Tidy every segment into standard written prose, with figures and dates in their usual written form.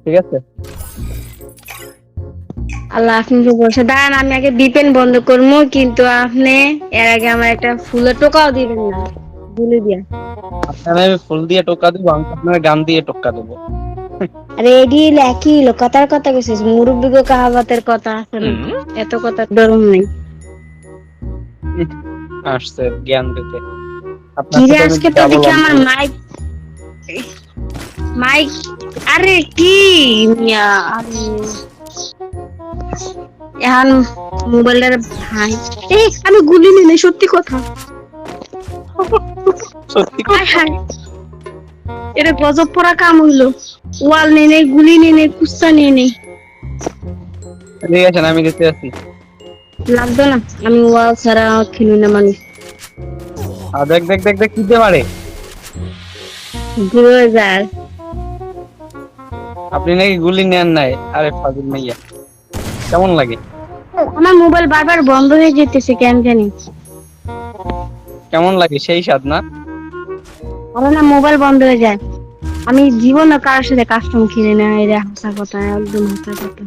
ঠিক আছে। আল্লাহ আপনি তো বলছে দাঁড়ান আমি আগে বিপেন বন্ধ করবো, কিন্তু আপনি এর আগে আমার একটা ফুলের টোকাও দিবেন না বলে দিয়া। আপনার আমি ফুল দিয়ে টোকা দেবো, আমি আপনার গান দিয়ে টোকা দেবো। আরে এডি একই হলো, কথার কথা কইছিস, মুরব্বি গো কাহাবাতের কথা আছে নাকি, এত কথা ধরুন নাই। আসছে জ্ঞান দিতে। আপনার কি রে সাথে আমি আজকে তো ডাবল দেখি অন্তর। আমার মাইক মাইক আরে কি মিয়া, আরে এখন মোবাইলটার ভাই, আমি গুলি নিই নাই, সত্যি কথা। সত্যি হায় কথা। হায়, এটা গজব পড়া কাম হইলো। ওয়াল নিয়ে নেই, গুলি নিয়ে নেই, কুস্তা নিয়ে নেই। ঠিক আছে, আমি গেতে আছি। লাগবে না, আমি ওয়াল ছাড়া খেলি না মানুষ। দেখ দেখ দেখ দেখ, কি দিয়ে মারে। ঘুরে যায়। আপনি নাকি গুলি নেন নাই? আরে ফাজিল মাইয়া, কেমন লাগে? আমার মোবাইল বারবার বন্ধ হয়ে যেতেছে কেন জানি। কেমন লাগে সেই স্বাদ না? আমার না মোবাইল বন্ধ হয়ে যায়। আমি জীবনে কারোর সাথে কাস্টম কিনে না, এটা হাসা কথা, একদম হাসা কথা।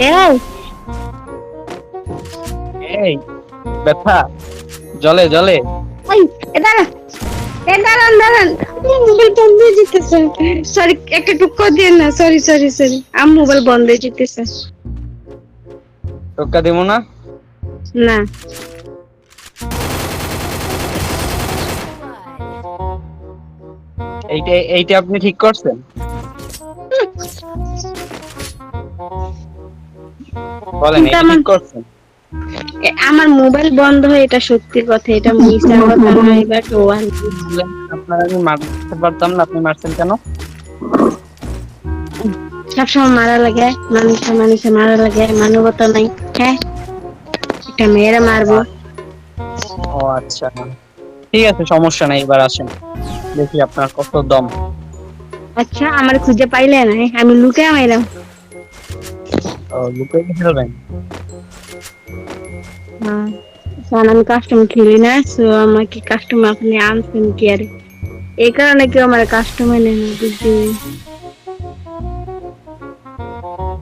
এই এই ব্যথা, জলে জলে। এই দাঁড়া, দাঁড়ান দাঁড়ান, মোবাইল বন্ধ হয়ে যেতেছে। সরি, একটা টুকরো দিয়ে না, সরি সরি সরি, আমার মোবাইল বন্ধ হয়ে যেতেছে। টোকা দেবো না। না এইটা এইটা আপনি ঠিক করছেন? বলেন, কিন্তু এটা আমার ঠিক করছেন? আমার মোবাইল বন্ধ হয়, এটা সত্যি কথা, এটা মিথ্যা কথা নয়, বাট ওয়ান আপনার আমি মারতে পারতাম না, আপনি মারছেন কেন? সবসময় মারা লাগে, মানুষে মারা লাগে, মানবতা নাই। হ্যাঁ, একটা মেয়েরা মারবো। ও আচ্ছা, ঠিক আছে, সমস্যা নাই, এবার আসেন দেখি আপনার কত দম। আচ্ছা, আমার খুঁজে পাইলে না, আমি লুকে মাইলাম। ও, লুকিয়ে খেলবেন? হ্যাঁ, কারণ আমি কাস্টম খেলি না, সো আমাকে কাস্টম আপনি আনছেন কি আরে, এই কারণে কেউ আমার কাস্টমার নেই না, বুঝলি।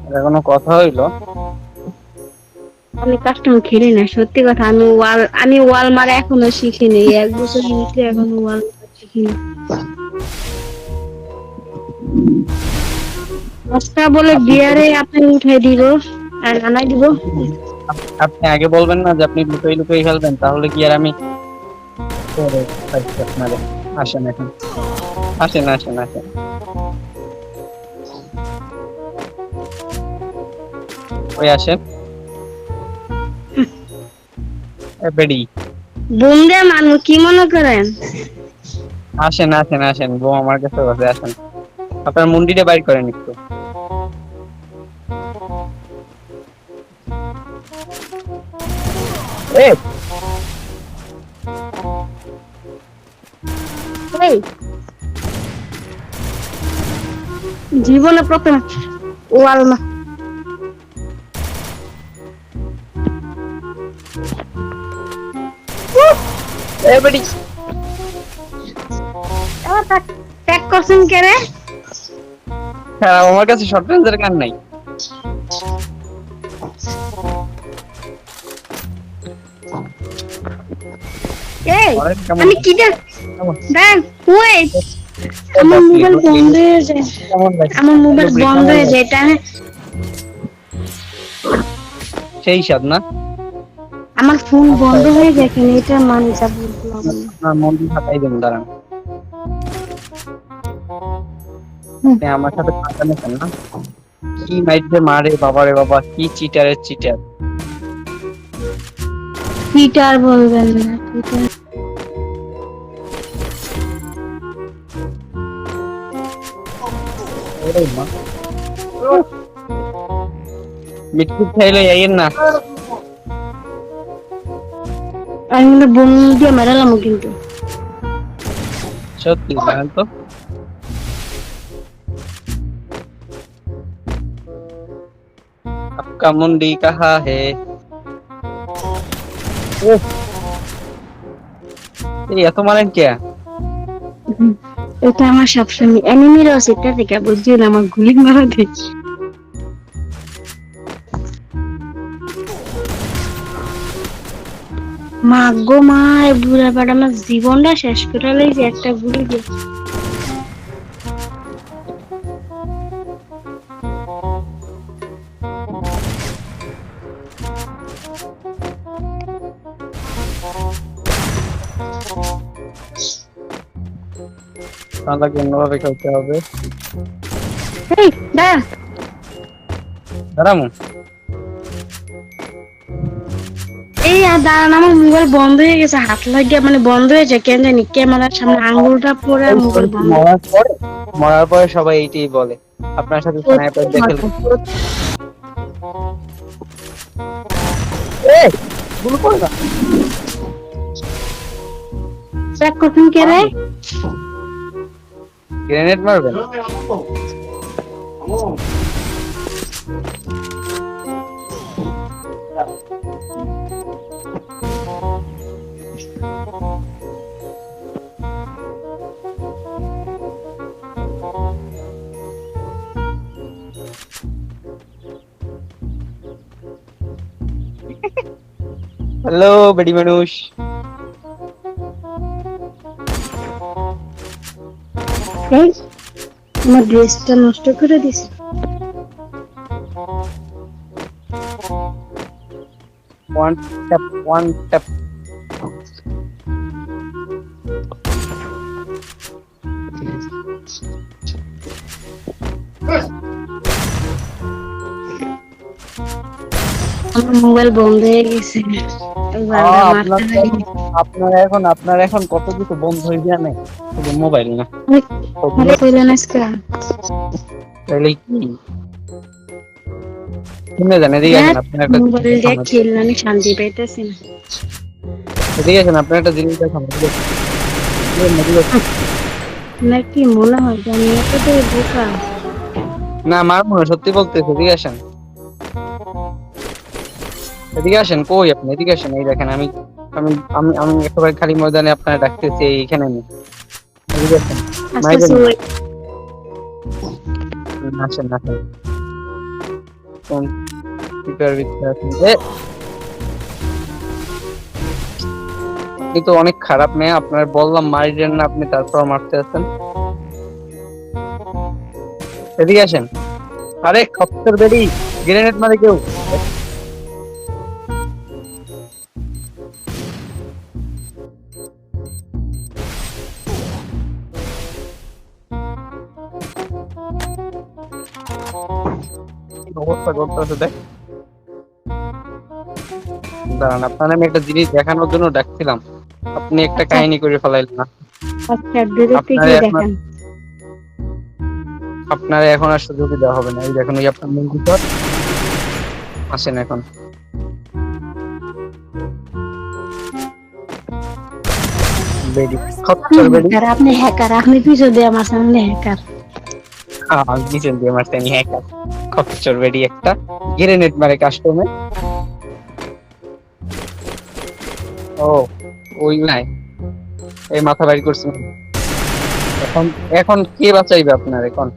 এটা কোনো কথা হইলো? আমি কাস্টম খেলি না, সত্যি কথা। আমি ওয়াল মারা এখনো শিখিনি, 1 বছর ভিতরে এখনো ওয়াল মারা শিখিনি। আজকা বলে আপনি বিয়ারে আপনি উঠে দিব আর আনাই দিব। আপনি আগে বলবেন না যে আপনি লুকিয়ে লুকিয়ে খেলবেন, তাহলে কি আর আমি করে পাইছি আপনারে। আসেন এখন, আসেন আসেন আসেন, ওই আসেন। বেডি, বুন্দে মানুষ কি মনে করেন? আসেন আসেন আসেন, বউ আমার কাছে বসে, আসেন। আপনার মুন্ডিটা বাইর করেন একটু। এ, এই জীবনে প্রথম ওয়াল মা এ বেডি, প্যাক করছেন কে রে? হ্যাঁ, আমার কাছে শর্ট রেঞ্জের গান নাই। এই ধরেন কেমন আমি লাগে? কি দেখ, কেমন? দেখ ওয়েট, এ আমার বাপরে, মোবাইল ডুবলি, বন্ধ হয়ে যায়, কেমন লাগে? আমার মোবাইল ডুবলি বন্ধ কেমন হয়ে লাগে? যায়, এটা সেই স্বাদ না? আমার ফোন আচ্ছা, বন্ধ এটা হয়ে আপনি যায় কেন, এটা মানে যা বললাম না। আপনার মন্দির হাতাই দেন, দাঁড়ান। হুম, আপনি আমার সাথে পাঙ্গা নিছেন না? কি মাইরে মারে, বাবা রে বাবা, কি চিটারের চিটার। পিটার বলবেন না, পিটার। ওরে মা, মিটকুট খাইলে আইয়েন না। আমি কিন্তু বোন দিয়ে মেরালাম কিন্তু। সত্যি জানেন তো? आपका मुंडी कहाँ है? এই এত মারেন কে? এটা আমার সবসময় এনিমিরও সেটা থেকে বুঝছি না আমার গুলি মারা দেখি মা গো মা এই বুড়া বেটা আমার জীবনটা শেষ করে লাইছে একটা গুলি দিয়ে তাহলে অন্যভাবে খেলতে হবে। এই দাঁড়া দাঁড়ামু এই আর দাঁড়ান আমার মোবাইল বন্ধ হয়ে গেছে হাত লাগিয়ে মানে বন্ধ হয়েছে কেন জানি ক্যামেরার সামনে আঙ্গুলটা পড়ে মোবাইল বন্ধ মরার পরে সবাই এইটাই বলে। আপনার সাথে স্নাইপার দেখে গুলো করে না চেক করতেন কে রে গ্রেনেড মারবেন। হ্যালো বেডি মানুষ। এই আমার ড্রেসটা নষ্ট করে দিছে ওয়ান ট্যাপ আমার মোবাইল বন্ধ হয়ে গেছে আপনার এখন কত কিছু বন্ধ হয়ে যায় না, শুধু মোবাইল না। তাহলে কি শুনে যান, এদিকে আসেন। আপনার একটা মোবাইল দিয়ে খেললে আমি শান্তি পাইতেছি না এদিকে আসেন, আপনার একটা জিনিস দেখান। নাকি মনে হয় যে আমি এতটাই বোকা না মারবো না, সত্যি বলতেছি। এদিকে আসেন, এদিকে আসেন। কই আপনি? এদিকে আসেন। এই দেখেন আমি আমি আমি আমি একেবারে খালি ময়দানে আপনারা ডাকতেছি এইখানে নেই। এদিকে আসেন, মাইরেন না। আসেন আসেন। কোন স্পিকার ভিতরে আছেন? আপনি তো অনেক খারাপ মেয়ে। আপনার বললাম মারিলেন না, আপনি তারপর মারতে আছেন। এদিকে আসেন। আরে খপ্পর বেরি, গ্রেনেড মারে কেউ। অবস্থা করতেছে দেখ। দাঁড়ান, আপনার আমি একটা জিনিস দেখানোর জন্য ডাকছিলাম, আপনি একটা কাহিনী করে ফেলাইলেন না। আপনার এখন আর সুযোগ দেওয়া হবে না। এই দেখুন, ওই আপনার মূল ভিতর আসেন এখন। বেডি খচ্চর বেডি। আপনি হ্যাকার, আপনি পিছু দিয়ে আমার সামনে হ্যাকার। নিচেন দিয়ে মারতে আমি হ্যাকার। খচ্চর বেডি একটা গ্রেনেড মারে কাস্টমে। ও ওই নাই, এই মাথা বাইর করছি। এখন এখন কে বাঁচাইবে আপনার? এখন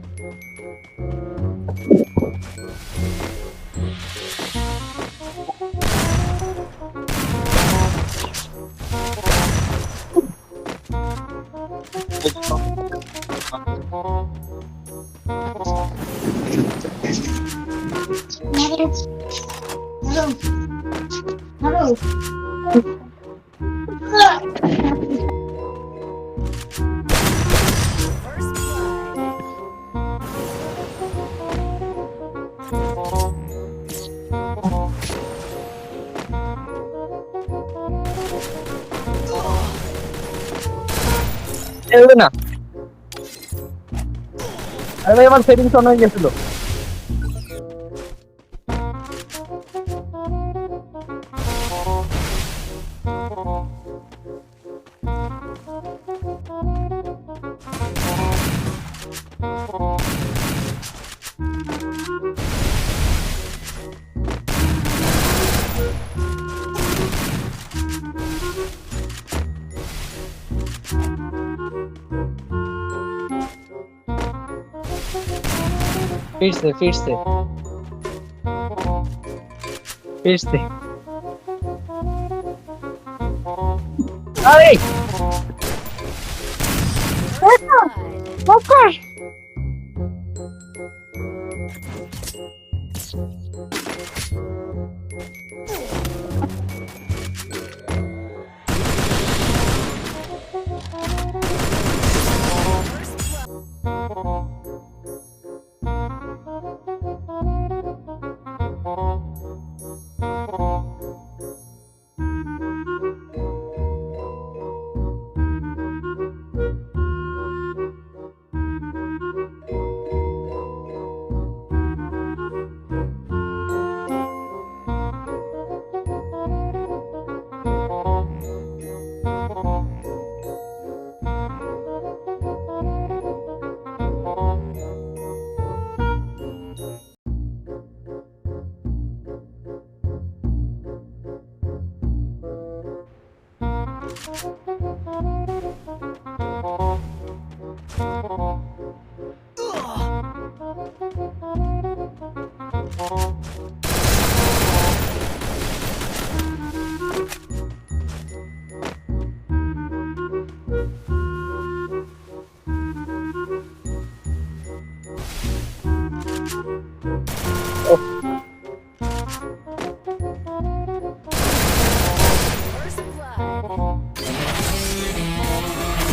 না। আরে ভাই, আমার সেটিংস অন হয়ে গেছিল। ফিরছে ফিরছে ফিরছে। আরে বকর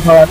ধর।